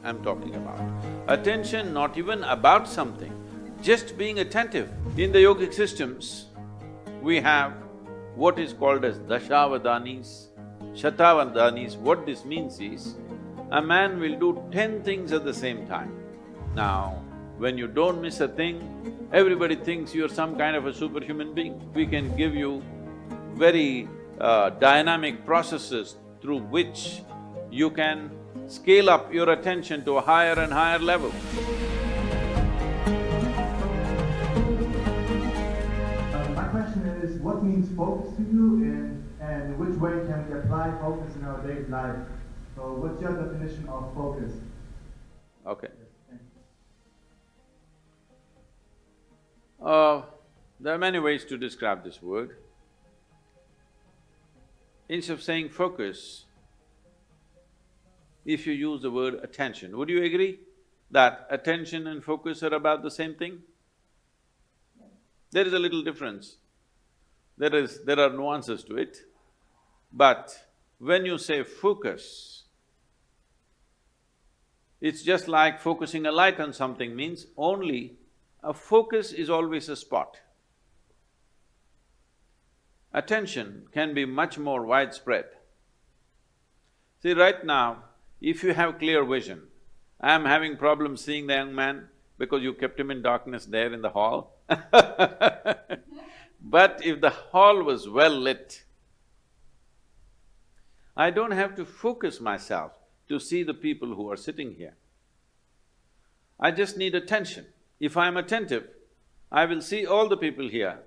I'm talking about. Attention not even about something, just being attentive. In the yogic systems, we have what is called as dashavadanis, shatavadanis. What this means is, a man will do 10 things at the same time. Now, when you don't miss a thing, everybody thinks you're some kind of a superhuman being. We can give you very dynamic processes through which you can scale up your attention to a higher and higher level. My question is, what means focus to you, and in which way can we apply focus in our daily life? So what's your definition of focus? Okay. There are many ways to describe this word. Instead of saying focus, if you use the word attention, would you agree that attention and focus are about the same thing? There is a little difference. There are nuances to it, but when you say focus, it's just like focusing a light on something means only a focus is always a spot. Attention can be much more widespread. See, right now, if you have clear vision, I'm having problems seeing the young man because you kept him in darkness there in the hall. But if the hall was well lit, I don't have to focus myself to see the people who are sitting here. I just need attention. If I'm attentive, I will see all the people here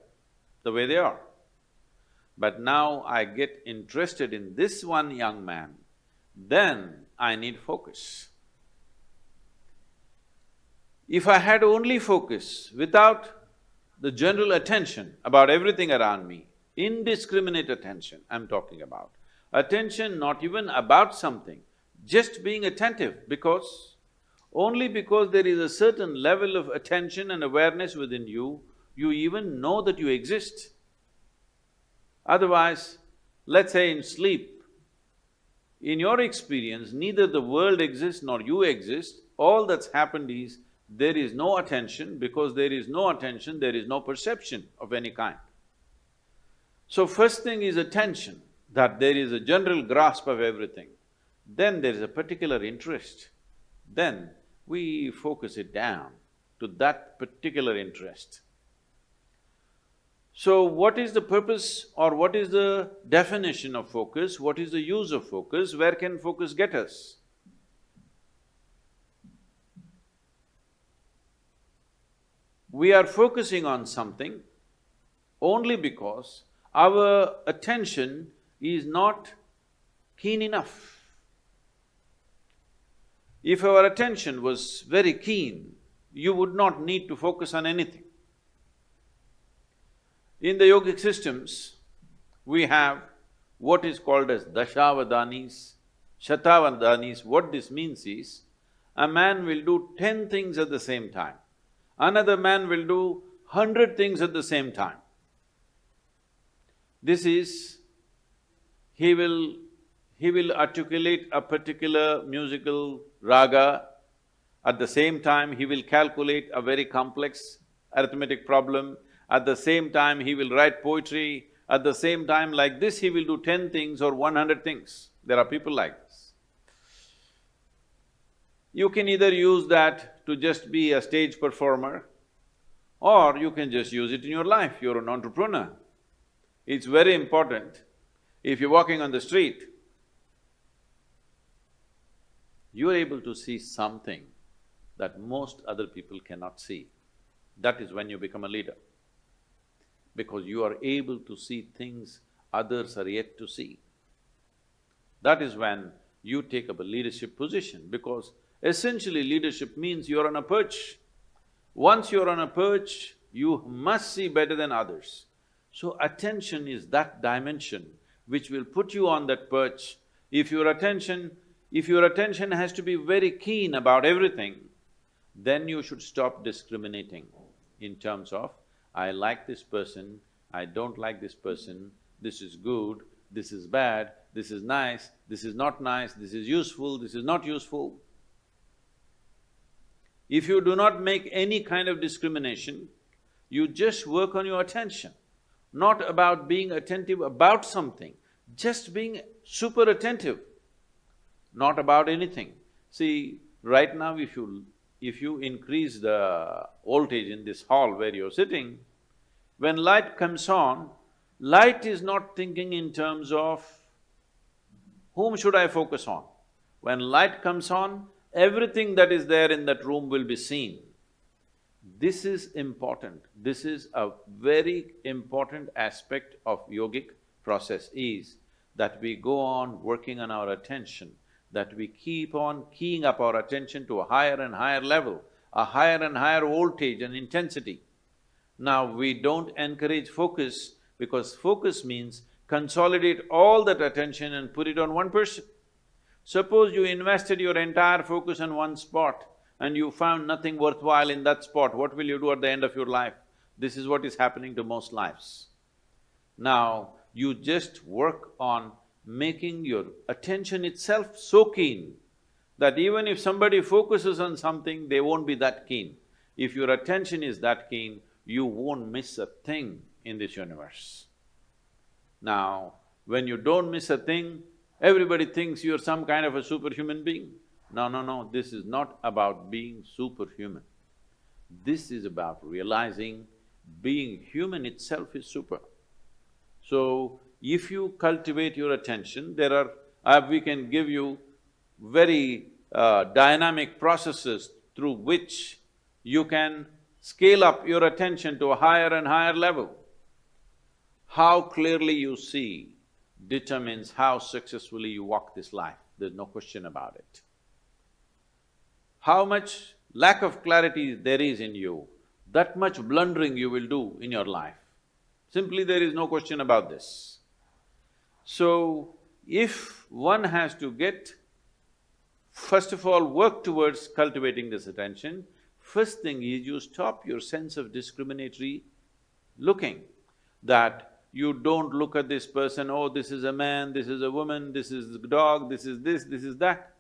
the way they are. But now I get interested in this one young man, then I need focus. If I had only focus without the general attention about everything around me, indiscriminate attention I'm talking about, attention not even about something, just being attentive only because there is a certain level of attention and awareness within you, you even know that you exist. Otherwise, let's say in sleep, in your experience, neither the world exists nor you exist, all that's happened is there is no attention. Because there is no attention, there is no perception of any kind. So first thing is attention, that there is a general grasp of everything. Then there is a particular interest. Then we focus it down to that particular interest. So what is the purpose or what is the definition of focus? What is the use of focus? Where can focus get us? We are focusing on something only because our attention is not keen enough. If our attention was very keen, you would not need to focus on anything. In the yogic systems, we have what is called as dashavadanis, shatavadanis. What this means is, a man will do 10 things at the same time. Another man will do 100 things at the same time. This is, he will articulate a particular musical raga, at the same time he will calculate a very complex arithmetic problem, at the same time he will write poetry, at the same time like this he will do 10 things or 100 things. There are people like this. You can either use that to just be a stage performer, or you can just use it in your life, you're an entrepreneur. It's very important, if you're walking on the street, you are able to see something that most other people cannot see. That is when you become a leader. Because you are able to see things others are yet to see. That is when you take up a leadership position, because essentially leadership means you're on a perch. Once you're on a perch, you must see better than others. So attention is that dimension which will put you on that perch. If your attention has to be very keen about everything, then you should stop discriminating in terms of, I like this person, I don't like this person, this is good, this is bad, this is nice, this is not nice, this is useful, this is not useful. If you do not make any kind of discrimination, you just work on your attention, not about being attentive about something, just being super attentive, not about anything. See, right now if you increase the voltage in this hall where you're sitting, when light comes on, light is not thinking in terms of whom should I focus on. When light comes on, everything that is there in that room will be seen. This is important. This is a very important aspect of yogic process is that we go on working on our attention, that we keep on keying up our attention to a higher and higher level, a higher and higher voltage and intensity. Now, we don't encourage focus because focus means consolidate all that attention and put it on one person. Suppose you invested your entire focus on one spot and you found nothing worthwhile in that spot, what will you do at the end of your life? This is what is happening to most lives. Now, you just work on making your attention itself so keen that even if somebody focuses on something, they won't be that keen. If your attention is that keen, you won't miss a thing in this universe. Now, when you don't miss a thing, everybody thinks you're some kind of a superhuman being. No, this is not about being superhuman. This is about realizing being human itself is super. So, if you cultivate your attention, we can give you very dynamic processes through which you can scale up your attention to a higher and higher level. How clearly you see determines how successfully you walk this life, there's no question about it. How much lack of clarity there is in you, that much blundering you will do in your life. Simply there is no question about this. So, if one has to first of all, work towards cultivating this attention, first thing is you stop your sense of discriminatory looking, that you don't look at this person, oh, this is a man, this is a woman, this is a dog, this is that.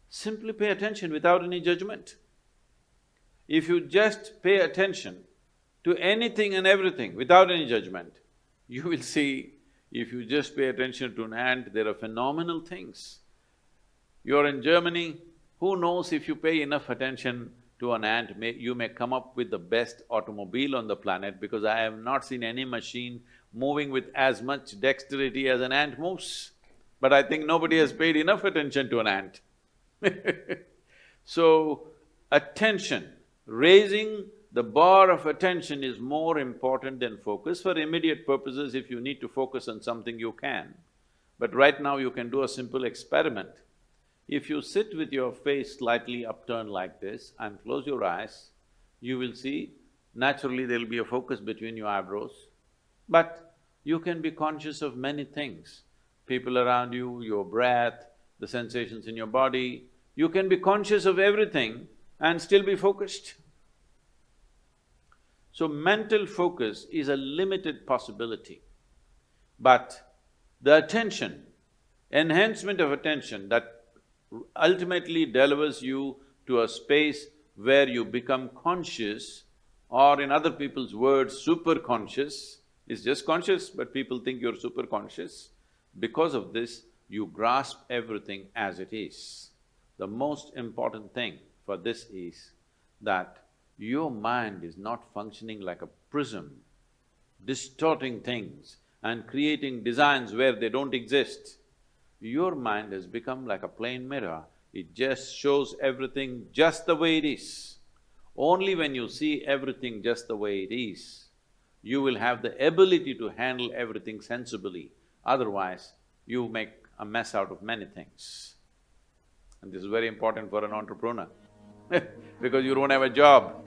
Simply pay attention without any judgment. If you just pay attention to anything and everything without any judgment, you will see, if you just pay attention to an ant, there are phenomenal things. You're in Germany, who knows if you pay enough attention to an ant, you may come up with the best automobile on the planet because I have not seen any machine moving with as much dexterity as an ant moves. But I think nobody has paid enough attention to an ant. So, attention, raising the bar of attention is more important than focus. For immediate purposes, if you need to focus on something, you can. But right now you can do a simple experiment. If you sit with your face slightly upturned like this and close your eyes, you will see naturally there'll be a focus between your eyebrows. But you can be conscious of many things, people around you, your breath, the sensations in your body. You can be conscious of everything and still be focused. So mental focus is a limited possibility, but the attention, enhancement of attention that ultimately delivers you to a space where you become conscious, or in other people's words, super conscious, is just conscious, but people think you're super conscious. Because of this, you grasp everything as it is. The most important thing for this is that your mind is not functioning like a prism, distorting things and creating designs where they don't exist. Your mind has become like a plain mirror, it just shows everything just the way it is. Only when you see everything just the way it is, you will have the ability to handle everything sensibly, otherwise you make a mess out of many things. And this is very important for an entrepreneur because you don't have a job